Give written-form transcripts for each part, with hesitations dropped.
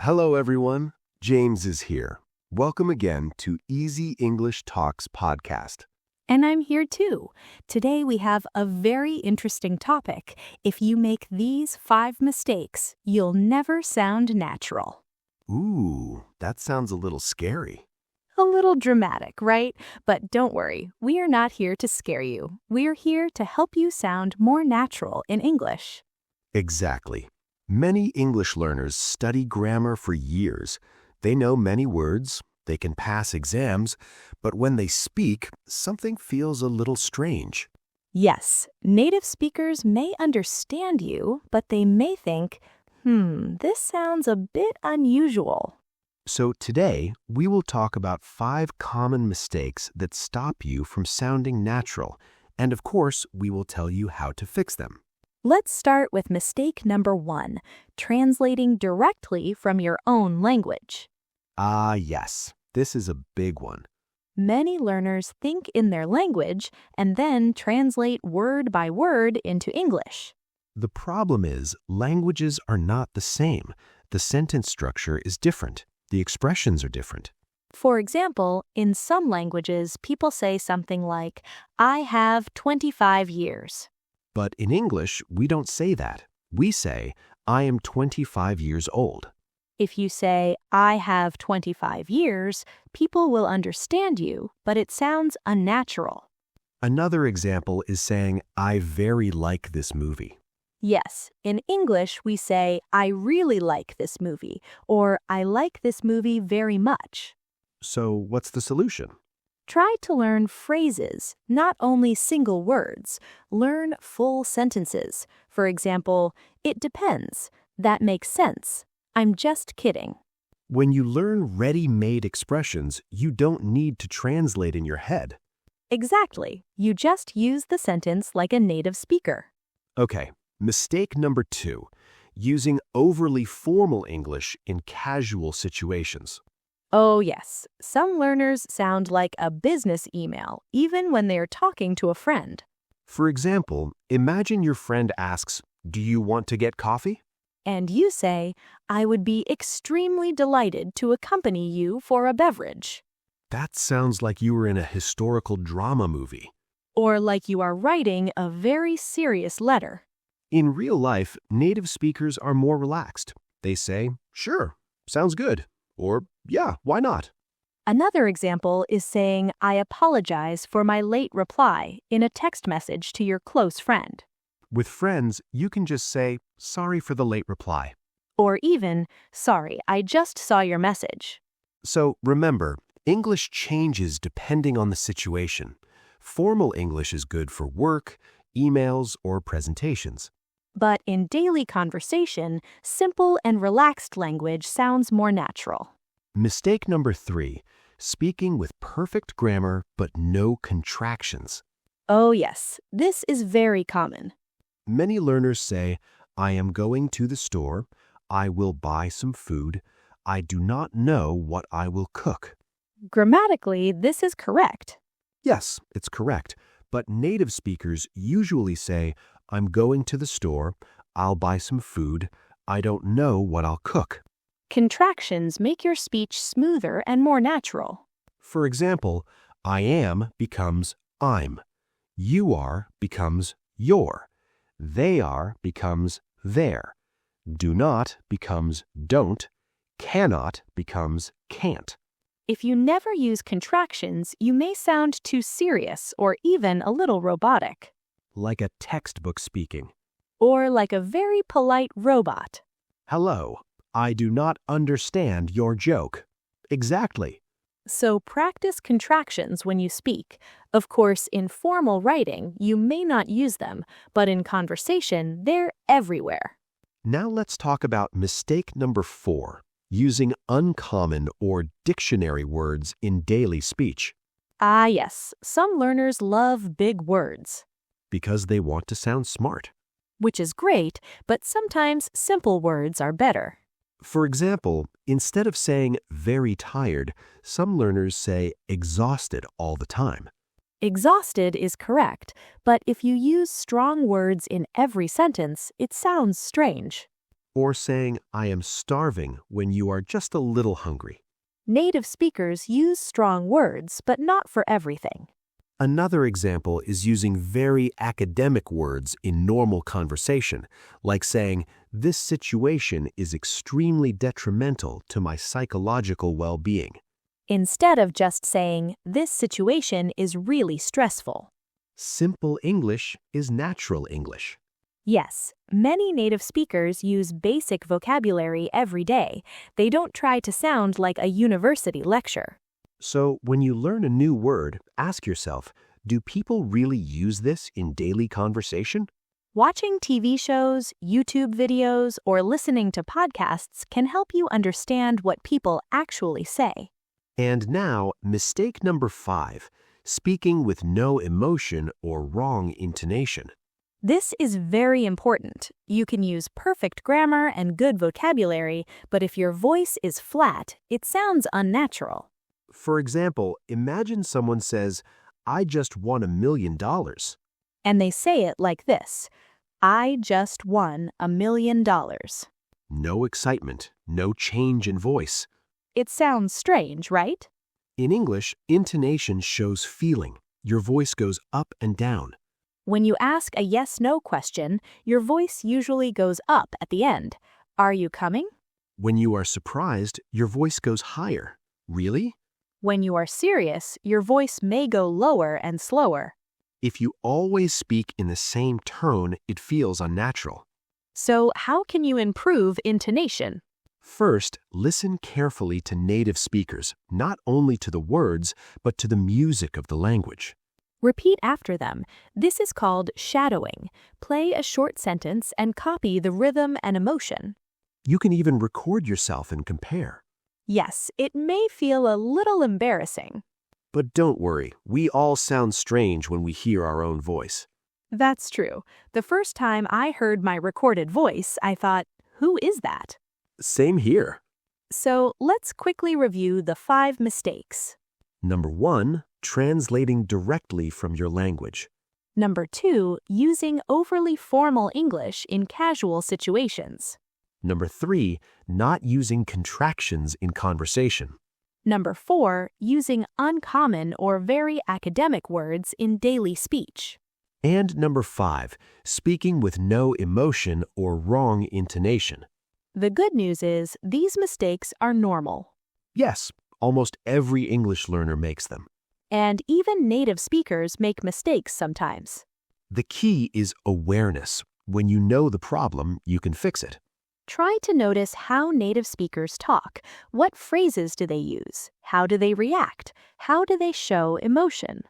Hello, everyone. James is here. Welcome again to Easy English Talks podcast. And I'm here too. Today we have a very interesting topic. If you make these 5 mistakes, you'll never sound natural. Ooh, that sounds a little scary. A little dramatic, right? But don't worry, we are not here to scare you. We are here to help you sound more natural in English. Exactly. Many English learners study grammar for years. They know many words, they can pass exams, but when they speak, something feels a little strange. Yes, native speakers may understand you, but they may think, this sounds a bit unusual. So today, we will talk about 5 common mistakes that stop you from sounding natural, and of course, we will tell you how to fix them. Let's start with mistake number 1, translating directly from your own language. Ah, yes, this is a big one. Many learners think in their language and then translate word by word into English. The problem is, languages are not the same. The sentence structure is different. The expressions are different. For example, in some languages, people say something like, I have 25 years. But in English, we don't say that. We say, I am 25 years old. If you say, I have 25 years, people will understand you, but it sounds unnatural. Another example is saying, I very like this movie. Yes, in English we say, I really like this movie, or I like this movie very much. So what's the solution? Try to learn phrases, not only single words. Learn full sentences. For example, it depends. That makes sense. I'm just kidding. When you learn ready-made expressions, you don't need to translate in your head. Exactly. You just use the sentence like a native speaker. Okay, mistake number 2, using overly formal English in casual situations. Oh yes, some learners sound like a business email, even when they are talking to a friend. For example, imagine your friend asks, do you want to get coffee? And you say, I would be extremely delighted to accompany you for a beverage. That sounds like you were in a historical drama movie. Or like you are writing a very serious letter. In real life, native speakers are more relaxed. They say, sure, sounds good. Or, yeah, why not? Another example is saying, I apologize for my late reply in a text message to your close friend. With friends, you can just say, sorry for the late reply. Or even, sorry, I just saw your message. So remember, English changes depending on the situation. Formal English is good for work, emails, or presentations. But in daily conversation, simple and relaxed language sounds more natural. Mistake number 3, speaking with perfect grammar but no contractions. Oh yes, this is very common. Many learners say, I am going to the store, I will buy some food, I do not know what I will cook. Grammatically, this is correct. Yes, it's correct, but native speakers usually say, I'm going to the store, I'll buy some food, I don't know what I'll cook. Contractions make your speech smoother and more natural. For example, I am becomes I'm. You are becomes your. They are becomes their. Do not becomes don't. Cannot becomes can't. If you never use contractions, you may sound too serious or even a little robotic. Like a textbook speaking. Or like a very polite robot. Hello, I do not understand your joke. Exactly. So practice contractions when you speak. Of course, in formal writing, you may not use them, but in conversation, they're everywhere. Now let's talk about mistake number 4, using uncommon or dictionary words in daily speech. Ah yes, some learners love big words. Because they want to sound smart. Which is great, but sometimes simple words are better. For example, instead of saying very tired, some learners say exhausted all the time. Exhausted is correct, but if you use strong words in every sentence, it sounds strange. or saying I am starving when you are just a little hungry. Native speakers use strong words, but not for everything. Another example is using very academic words in normal conversation, like saying, "This situation is extremely detrimental to my psychological well-being." Instead of just saying, "This situation is really stressful." Simple English is natural English. Yes, many native speakers use basic vocabulary every day. They don't try to sound like a university lecture. So when you learn a new word, ask yourself, do people really use this in daily conversation? Watching TV shows, YouTube videos, or listening to podcasts can help you understand what people actually say. And now, mistake number 5, speaking with no emotion or wrong intonation. This is very important. You can use perfect grammar and good vocabulary, but if your voice is flat, it sounds unnatural. For example, imagine someone says, "I just won $1 million." And they say it like this: "I just won $1 million." No excitement, no change in voice. It sounds strange, right? In English, intonation shows feeling. Your voice goes up and down. When you ask a yes-no question, your voice usually goes up at the end. Are you coming? When you are surprised, your voice goes higher. Really? When you are serious, your voice may go lower and slower. If you always speak in the same tone, it feels unnatural. So, how can you improve intonation? First, listen carefully to native speakers, not only to the words, but to the music of the language. Repeat after them. This is called shadowing. Play a short sentence and copy the rhythm and emotion. You can even record yourself and compare. Yes, it may feel a little embarrassing. But don't worry, we all sound strange when we hear our own voice. That's true. The first time I heard my recorded voice, I thought, who is that? Same here. So let's quickly review the 5 mistakes. Number 1, translating directly from your language. Number 2, using overly formal English in casual situations. Number 3, not using contractions in conversation. Number 4, using uncommon or very academic words in daily speech. And number 5, speaking with no emotion or wrong intonation. The good news is these mistakes are normal. Yes, almost every English learner makes them. And even native speakers make mistakes sometimes. The key is awareness. When you know the problem, you can fix it. Try to notice how native speakers talk. What phrases do they use? How do they react? How do they show emotion?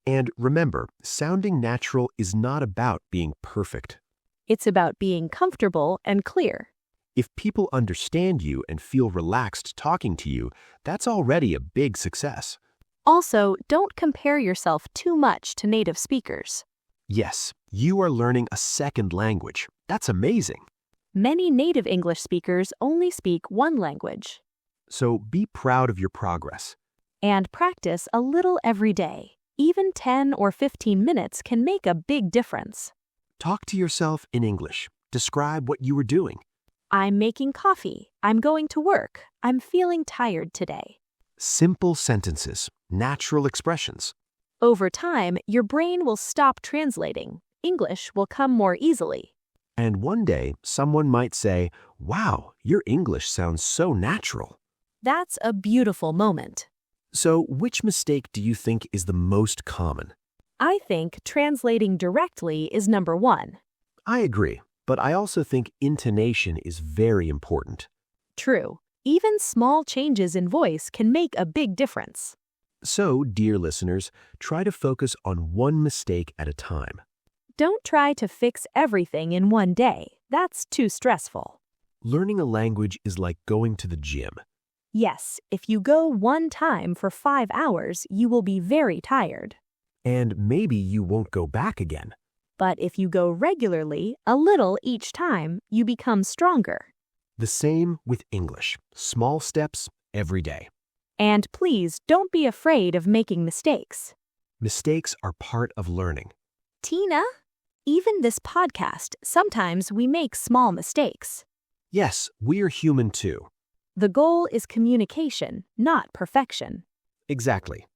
And remember, sounding natural is not about being perfect. It's about being comfortable and clear. If people understand you and feel relaxed talking to you, that's already a big success. Also, don't compare yourself too much to native speakers. Yes, you are learning a second language. That's amazing. Many native English speakers only speak one language. So be proud of your progress. And practice a little every day. Even 10 or 15 minutes can make a big difference. Talk to yourself in English. Describe what you were doing. I'm making coffee. I'm going to work. I'm feeling tired today. Simple sentences, natural expressions. Over time, your brain will stop translating. English will come more easily. And one day, someone might say, "Wow, your English sounds so natural." That's a beautiful moment. So, which mistake do you think is the most common? I think translating directly is number 1. I agree, but I also think intonation is very important. True. Even small changes in voice can make a big difference. So, dear listeners, try to focus on one mistake at a time. Don't try to fix everything in one day. That's too stressful. Learning a language is like going to the gym. Yes, if you go one time for 5 hours, you will be very tired. And maybe you won't go back again. But if you go regularly, a little each time, you become stronger. The same with English. Small steps every day. And please don't be afraid of making mistakes. Mistakes are part of learning. Tina, even this podcast, sometimes we make small mistakes. Yes, we're human too. The goal is communication, not perfection. Exactly.